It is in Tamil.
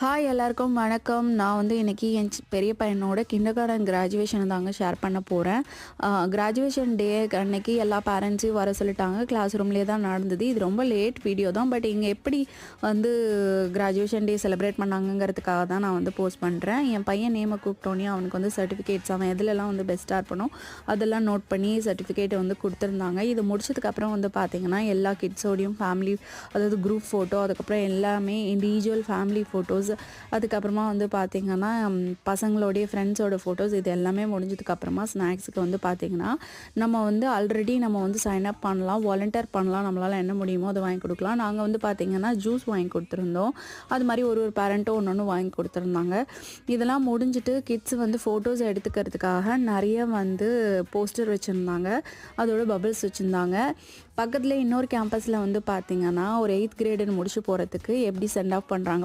ஹாய் எல்லாருக்கும் வணக்கம். நான் வந்து இன்னைக்கு என் பெரிய பையனோட கிண்டர்கார்டன் கிராஜுவேஷனை தாங்க ஷேர் பண்ண போகிறேன். கிராஜுவேஷன் டே அன்னைக்கு எல்லா பேரண்ட்ஸையும் வர சொல்லிட்டாங்க. கிளாஸ் ரூம்லேயே தான் நடந்தது. இது ரொம்ப லேட் வீடியோ தான். பட் இங்கே எப்படி வந்து கிராஜுவேஷன் டே செலிப்ரேட் பண்ணாங்கங்கிறதுக்காக தான் நான் வந்து போஸ்ட் பண்ணுறேன். என் பையன் நேமை கூப்பிட்டோன்னே அவனுக்கு வந்து சர்டிஃபிகேட்ஸ் அவன் எதுலலாம் வந்து பெஸ்ட்டாக இருப்பனோ அதெல்லாம் நோட் பண்ணி சர்டிஃபிகேட்டை வந்து கொடுத்துருந்தாங்க. இது முடிச்சதுக்கப்புறம் வந்து பார்த்திங்கன்னா எல்லா கிட்ஸோடையும் ஃபேமிலி, அதாவது குரூப் ஃபோட்டோ, அதுக்கப்புறம் எல்லாமே இண்டிவிஜுவல் ஃபேமிலி ஃபோட்டோஸ், அதுக்கப்புறமா வந்து பார்த்திங்கன்னா பசங்களோடைய ஃப்ரெண்ட்ஸோட ஃபோட்டோஸ், இது எல்லாமே முடிஞ்சதுக்கப்புறமா ஸ்நாக்ஸுக்கு வந்து பார்த்திங்கன்னா நம்ம வந்து சைன் அப் பண்ணலாம், வாலண்டியர் பண்ணலாம், நம்மளால் என்ன முடியுமோ அதை வாங்கி கொடுக்கலாம். நாங்கள் வந்து பார்த்திங்கன்னா ஜூஸ் வாங்கி கொடுத்துருந்தோம். அது மாதிரி ஒரு பேரண்ட்டும் ஒன்று வாங்கி கொடுத்துருந்தாங்க. இதெல்லாம் முடிஞ்சுட்டு கிட்ஸ் வந்து ஃபோட்டோஸ் எடுத்துக்கிறதுக்காக நிறைய வந்து போஸ்டர் வச்சுருந்தாங்க, அதோட பபிள்ஸ் வச்சுருந்தாங்க. பக்கத்தில் இன்னொரு கேம்பஸில் வந்து பார்த்திங்கன்னா ஒரு 8th கிரேடுன்னு முடிச்சு போகிறதுக்கு எப்படி சென்ட் ஆஃப் பண்ணுறாங்க